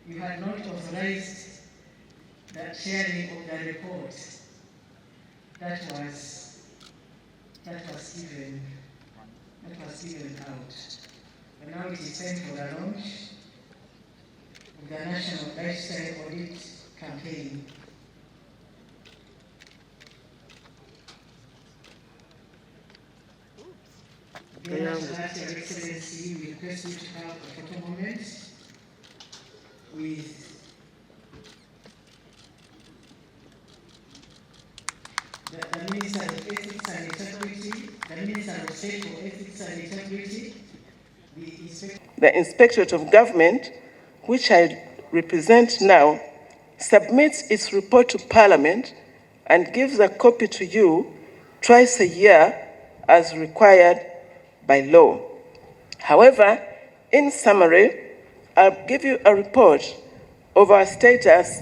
you had not authorized that sharing of the report that was given out. But now it is time for the launch of the National Lifestyle Audit campaign. Dear Your Excellency, we request you to have a photo moment with the Minister of Ethics and Integrity, the Minister of State for Ethics and Integrity, the Inspectorate of Government, which I represent now, submits its report to Parliament and gives a copy to you twice a year as required by law. However, in summary, I'll give you a report of our status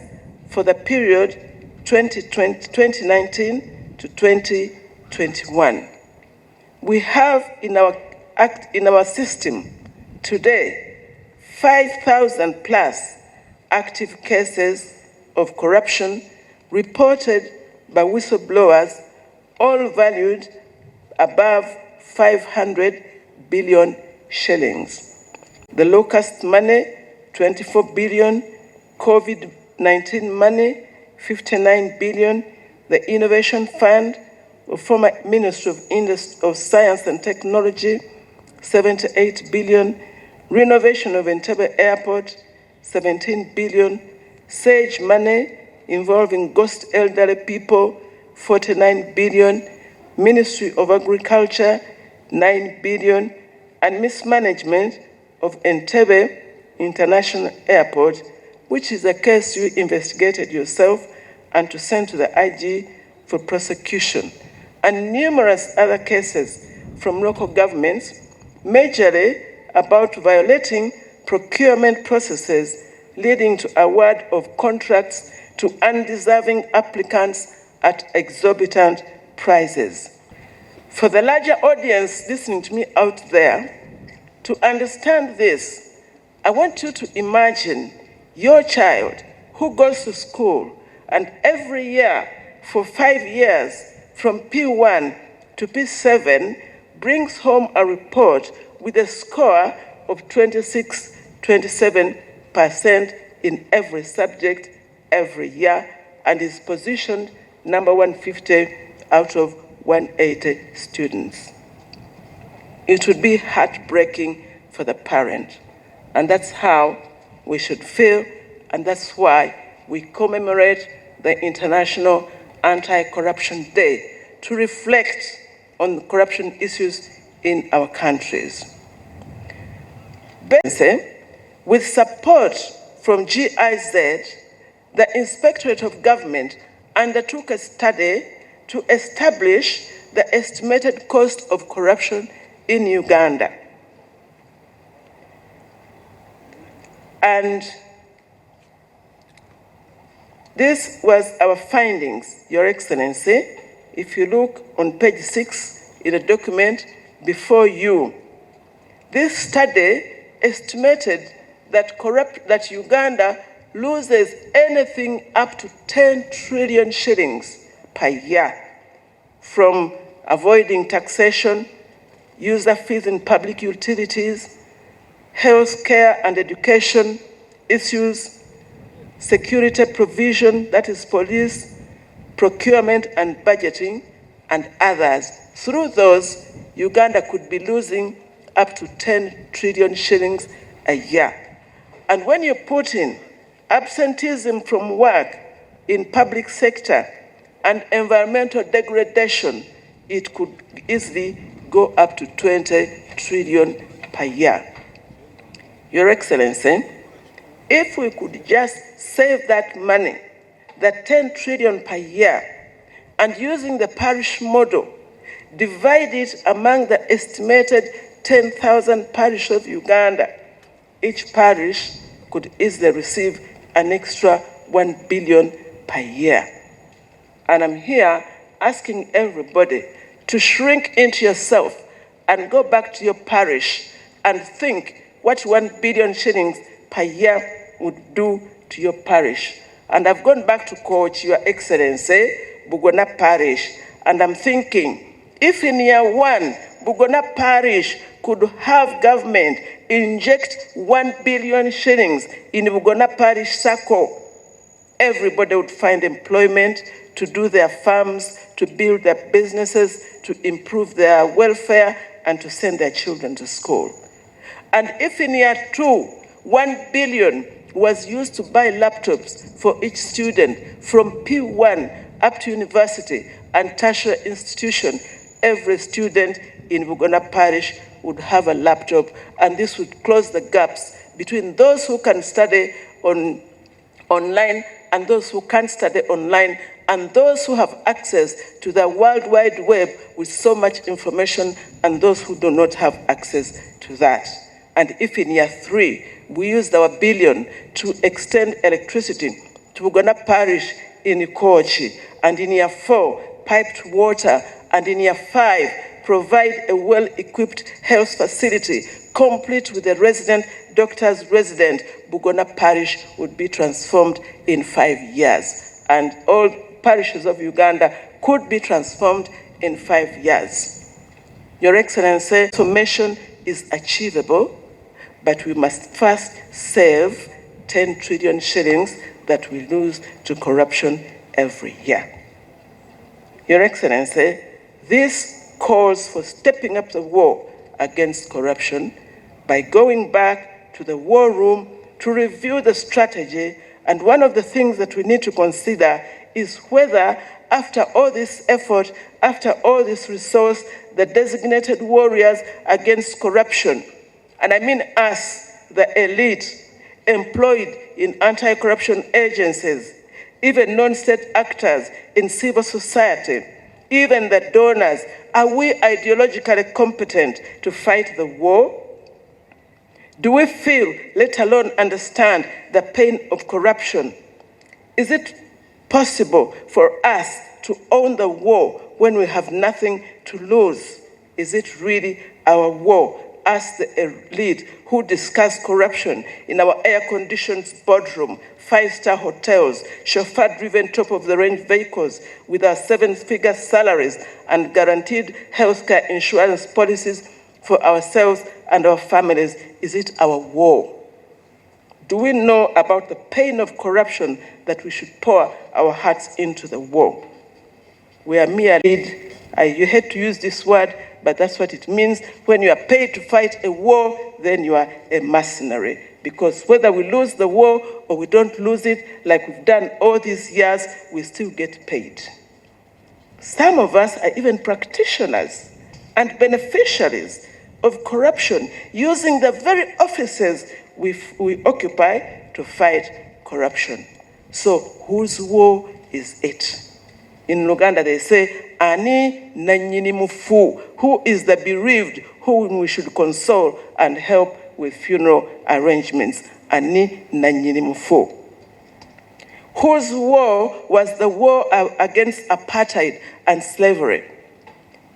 for the period 2019 to 2021. We have in our system today 5,000 plus active cases of corruption reported by whistleblowers, all valued above 500 billion shillings. The locust money, 24 billion, COVID-19 money, 59 billion, the Innovation Fund, the former Ministry of Science and Technology, 78 billion, renovation of Entebbe Airport, 17 billion, SAGE money involving ghost elderly people, 49 billion, Ministry of Agriculture, 9 billion, and mismanagement of Entebbe International Airport, which is a case you investigated yourself and to send to the IG for prosecution, and numerous other cases from local governments, majorly about violating procurement processes leading to award of contracts to undeserving applicants at exorbitant prices. For the larger audience listening to me out there, to understand this, I want you to imagine your child who goes to school and every year for 5 years, from P1 to P7, brings home a report with a score of 26, 27% in every subject every year, and is positioned number 150 out of 180 students. It would be heartbreaking for the parent, and that's how we should feel, and that's why we commemorate the International Anti-Corruption Day to reflect on corruption issues in our countries. With support from GIZ, the Inspectorate of Government undertook a study to establish the estimated cost of corruption in Uganda. And this was our findings, Your Excellency. If you look on page 6 in the document before you, this study estimated that Uganda loses anything up to 10 trillion shillings per year from avoiding taxation, user fees in public utilities, health care and education issues, security provision, that is police, procurement and budgeting, and others. Through those, Uganda could be losing up to 10 trillion shillings a year. And when you put in absenteeism from work in public sector and environmental degradation, it could easily go up to 20 trillion per year. Your Excellency, if we could just save that money, that 10 trillion per year, and using the parish model, divide it among the estimated 10,000 parishes of Uganda, each parish could easily receive an extra 1 billion per year. And I'm here asking everybody to shrink into yourself and go back to your parish and think what 1 billion shillings per year would do to your parish. And I've gone back to coach Your Excellency, Bugona Parish, and I'm thinking, if in year one, Bugona Parish could have government inject 1 billion shillings in Bugona Parish Circle, everybody would find employment to do their farms, to build their businesses, to improve their welfare, and to send their children to school. And if in year two, 1 billion was used to buy laptops for each student from P1 up to university and tertiary institution, every student in Bugona Parish would have a laptop, and this would close the gaps between those who can study online and those who can't study online, and those who have access to the World Wide Web with so much information, and those who do not have access to that. And if in year three, we used our billion to extend electricity to Bugona Parish in Ikochi, and in year four, piped water, and in year five, provide a well-equipped health facility, complete with a resident doctor's resident, Bugona Parish would be transformed in 5 years. And all parishes of Uganda could be transformed in 5 years. Your Excellency, transformation is achievable, but we must first save 10 trillion shillings that we lose to corruption every year. Your Excellency, this calls for stepping up the war against corruption by going back to the war room to review the strategy. And one of the things that we need to consider is whether, after all this effort, after all this resource, the designated warriors against corruption, and I mean us, the elite, employed in anti-corruption agencies, even non-state actors in civil society, even the donors, are we ideologically competent to fight the war? Do we feel, let alone understand, the pain of corruption? Is it possible for us to own the war when we have nothing to lose? Is it really our war? As the elite who discuss corruption in our air-conditioned boardroom, 5-star hotels, chauffeur-driven top-of-the-range vehicles with our 7-figure salaries and guaranteed healthcare insurance policies for ourselves and our families, is it our war? Do we know about the pain of corruption that we should pour our hearts into the war? We are merely, you hate to use this word, but that's what it means. When you are paid to fight a war, then you are a mercenary. Because whether we lose the war or we don't lose it, like we've done all these years, we still get paid. Some of us are even practitioners and beneficiaries of corruption, using the very offices we occupy to fight corruption. So whose war is it? In Uganda they say, Ani nanyini mufu, who is the bereaved, whom we should console and help with funeral arrangements. Ani nanyini mufu. Whose war was the war against apartheid and slavery?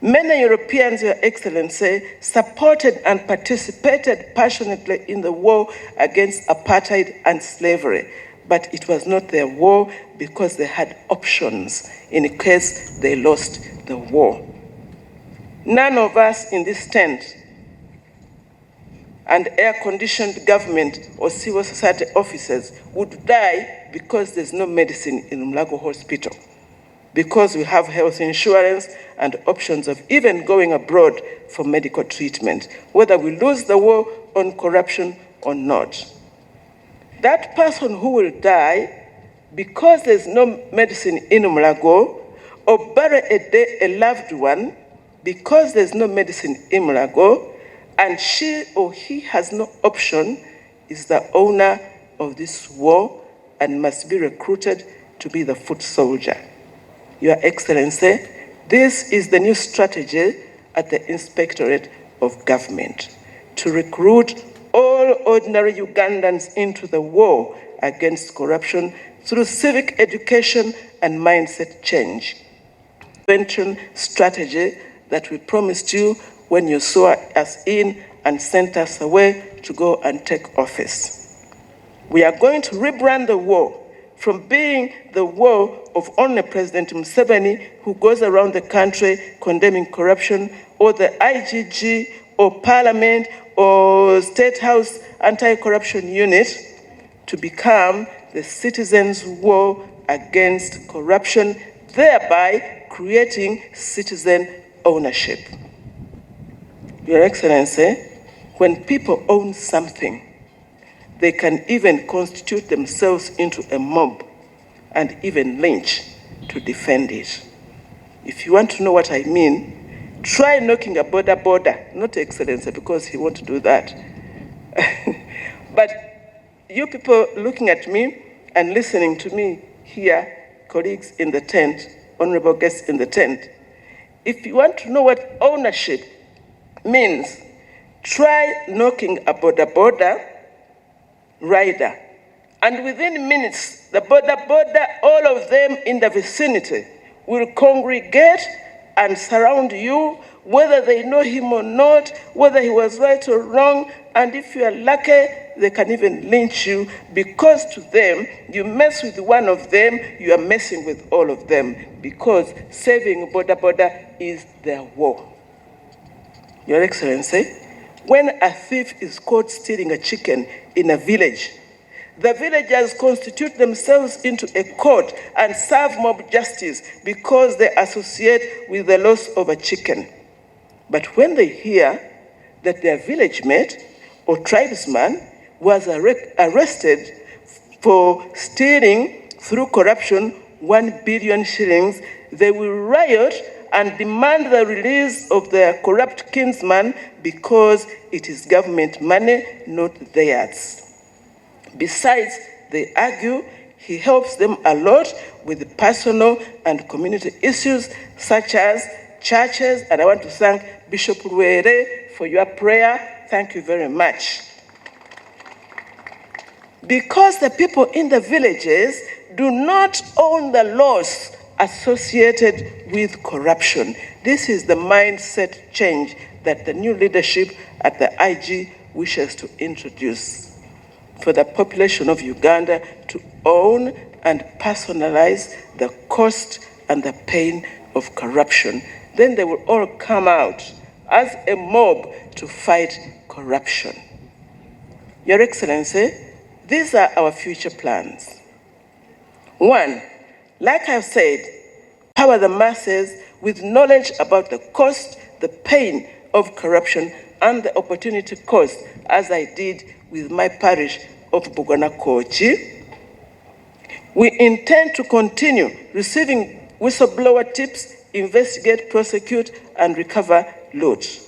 Many Europeans, Your Excellency, supported and participated passionately in the war against apartheid and slavery, but it was not their war because they had options in case they lost the war. None of us in this tent and air-conditioned government or civil society officers would die because there's no medicine in Mulago Hospital, because we have health insurance and options of even going abroad for medical treatment, whether we lose the war on corruption or not. That person who will die because there's no medicine in Mulago, or bury a loved one because there's no medicine in Mulago, and she or he has no option, is the owner of this war and must be recruited to be the foot soldier. Your Excellency, this is the new strategy at the Inspectorate of Government, to recruit all ordinary Ugandans into the war against corruption through civic education and mindset change. Prevention strategy that we promised you when you saw us in and sent us away to go and take office. We are going to rebrand the war from being the war of only President Museveni, who goes around the country condemning corruption, or the IGG, or Parliament, or State House Anti-Corruption Unit, to become the citizens' war against corruption, thereby creating citizen ownership. Your Excellency, when people own something, they can even constitute themselves into a mob and even lynch to defend it. If you want to know what I mean, try knocking a border, not Excellency, because he won't do that. But you people looking at me and listening to me here, colleagues in the tent, honorable guests in the tent, if you want to know what ownership means, try knocking a border rider, and within minutes, the border, all of them in the vicinity will congregate and surround you, whether they know him or not, whether he was right or wrong, and if you are lucky, they can even lynch you, because to them, you mess with one of them, you are messing with all of them, because saving border is their war. Your Excellency, when a thief is caught stealing a chicken in a village, the villagers constitute themselves into a court and serve mob justice because they associate with the loss of a chicken. But when they hear that their village mate or tribesman was arrested for stealing through corruption 1 billion shillings, they will riot and demand the release of their corrupt kinsman because it is government money, not theirs. Besides, they argue he helps them a lot with personal and community issues such as churches, and I want to thank Bishop Ruere for your prayer. Thank you very much. Because the people in the villages do not own the laws associated with corruption. This is the mindset change that the new leadership at the IG wishes to introduce for the population of Uganda to own and personalize the cost and the pain of corruption. Then they will all come out as a mob to fight corruption. Your Excellency, these are our future plans. 1, like I've said, power the masses with knowledge about the cost, the pain of corruption, and the opportunity cost, as I did with my parish of Bugwana Kochi. We intend to continue receiving whistleblower tips, investigate, prosecute, and recover loot.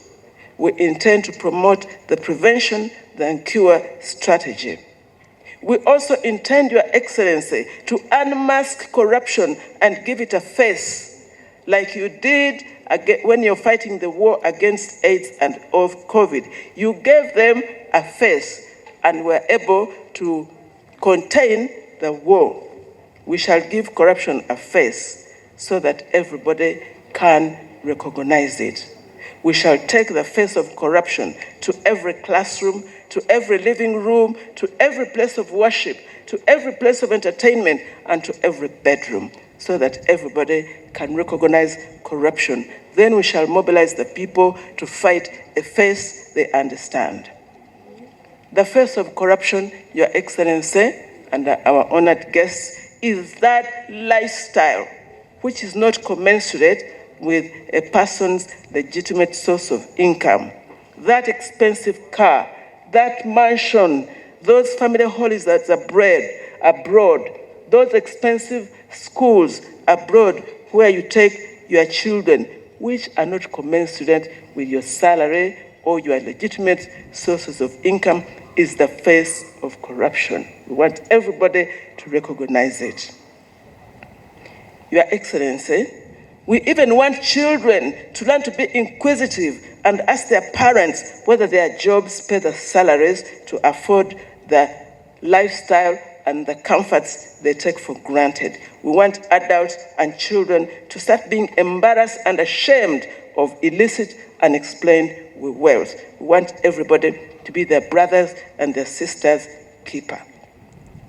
We intend to promote the prevention and cure strategy. We also intend, Your Excellency, to unmask corruption and give it a face, like you did when you're fighting the war against AIDS and of COVID. You gave them a face and were able to contain the war. We shall give corruption a face so that everybody can recognize it. We shall take the face of corruption to every classroom, to every living room, to every place of worship, to every place of entertainment, and to every bedroom, so that everybody can recognize corruption. Then we shall mobilize the people to fight a face they understand. The face of corruption, Your Excellency, and our honored guests, is that lifestyle which is not commensurate with a person's legitimate source of income. That expensive car, that mansion, those family holidays that's abroad, those expensive schools abroad where you take your children, which are not commensurate with your salary or your legitimate sources of income, is the face of corruption. We want everybody to recognize it. Your Excellency, we even want children to learn to be inquisitive and ask their parents whether their jobs pay the salaries to afford the lifestyle and the comforts they take for granted. We want adults and children to start being embarrassed and ashamed of illicit, unexplained wealth. We want everybody to be their brothers and their sisters' keeper.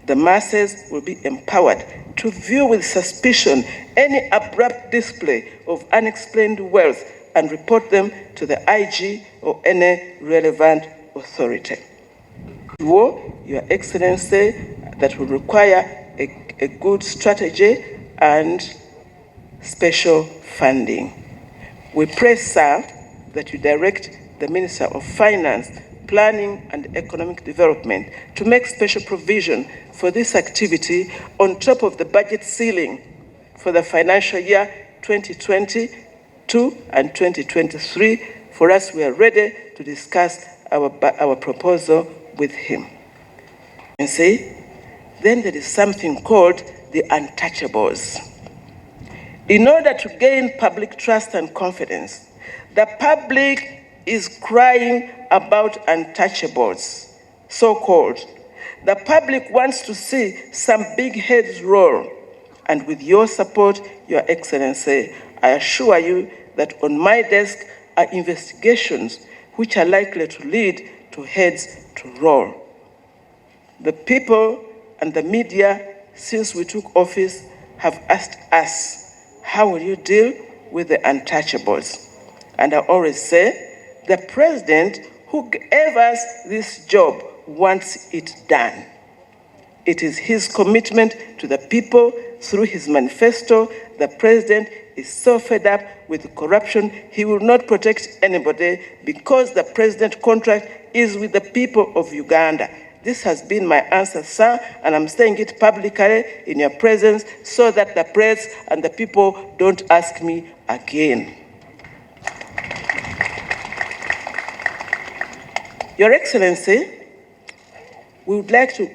The masses will be empowered to view with suspicion any abrupt display of unexplained wealth and report them to the IG or any relevant authority. Your Excellency, that will require a good strategy and special funding. We pray, sir, that you direct the Minister of Finance, Planning and Economic Development to make special provision for this activity on top of the budget ceiling for the financial year 2022 and 2023. For us, we are ready to discuss our proposal with him. And then there is something called the untouchables. In order to gain public trust and confidence, the public is crying about untouchables, so-called. The public wants to see some big heads roll. And with your support, Your Excellency, I assure you that on my desk are investigations which are likely to lead to heads to roll. The people and the media, since we took office, have asked us, how will you deal with the untouchables? And I always say, the president who gave us this job wants it done. It is his commitment to the people through his manifesto. The president is so fed up with corruption, he will not protect anybody because the president contract is with the people of Uganda. This has been my answer, sir, and I'm saying it publicly in your presence so that the press and the people don't ask me again. Your Excellency, we would like to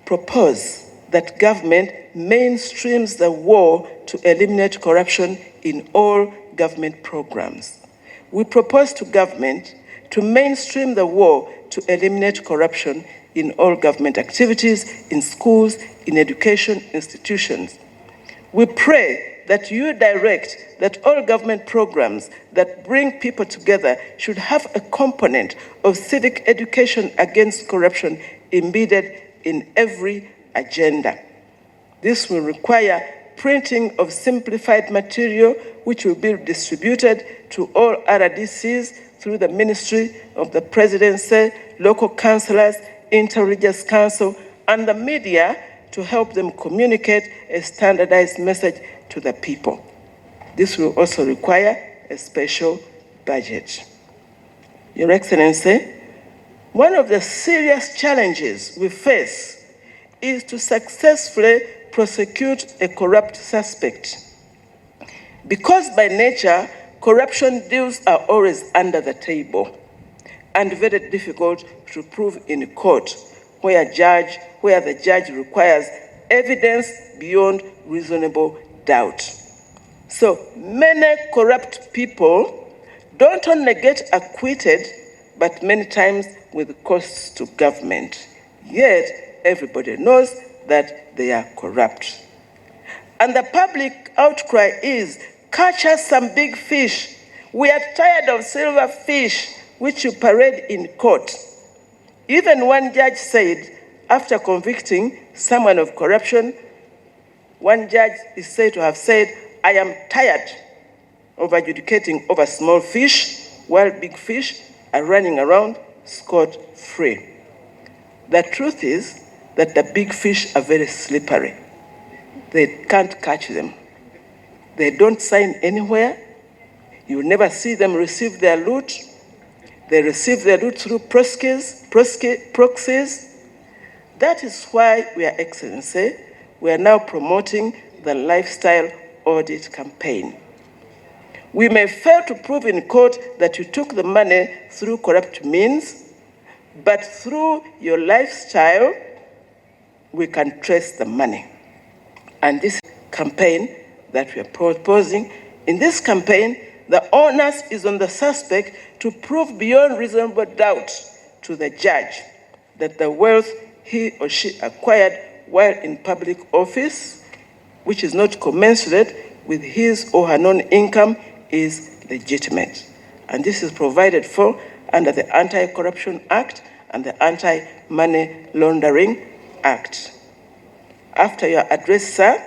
propose that government mainstreams the war to eliminate corruption in all government programs. We propose to government to mainstream the war to eliminate corruption in all government activities, in schools, in education institutions. We pray that you direct that all government programs that bring people together should have a component of civic education against corruption embedded in every agenda. This will require printing of simplified material which will be distributed to all RDCs through the Ministry of the Presidency, local councillors, inter-religious council, and the media to help them communicate a standardized message to the people. This will also require a special budget. Your Excellency, one of the serious challenges we face is to successfully prosecute a corrupt suspect. Because by nature, corruption deals are always under the table and very difficult to prove in court, where the judge requires evidence beyond reasonable doubt. So many corrupt people don't only get acquitted, but many times with costs to government. Yet everybody knows that they are corrupt. And the public outcry is, catch us some big fish. We are tired of silver fish which you parade in court. Even one judge said, after convicting someone of corruption, one judge is said to have said, I am tired of adjudicating over small fish while big fish are running around scot-free. The truth is that the big fish are very slippery. They can't catch them. They don't sign anywhere. You will never see them receive their loot. They receive their loot through proxies. That is why, Your Excellency, we are now promoting the lifestyle audit campaign. We may fail to prove in court that you took the money through corrupt means, but through your lifestyle, we can trace the money. And this campaign that we are proposing, in this campaign, the onus is on the suspect to prove beyond reasonable doubt to the judge that the wealth he or she acquired while in public office, which is not commensurate with his or her non-income, is legitimate. And this is provided for under the Anti-Corruption Act and the Anti-Money Laundering Act. After your address, sir,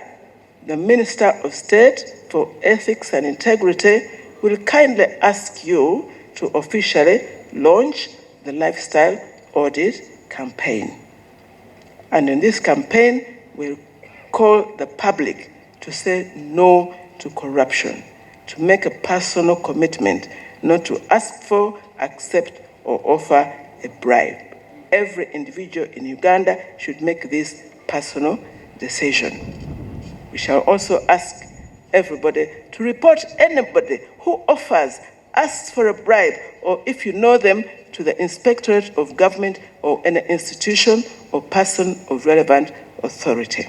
the Minister of State for Ethics and Integrity will kindly ask you to officially launch the lifestyle audit campaign. And in this campaign, we'll call the public to say no to corruption, to make a personal commitment not to ask for, accept, or offer a bribe. Every individual in Uganda should make this personal decision. We shall also ask everybody to report anybody who offers, asks for a bribe, or if you know them, to the Inspectorate of Government or any institution or person of relevant authority.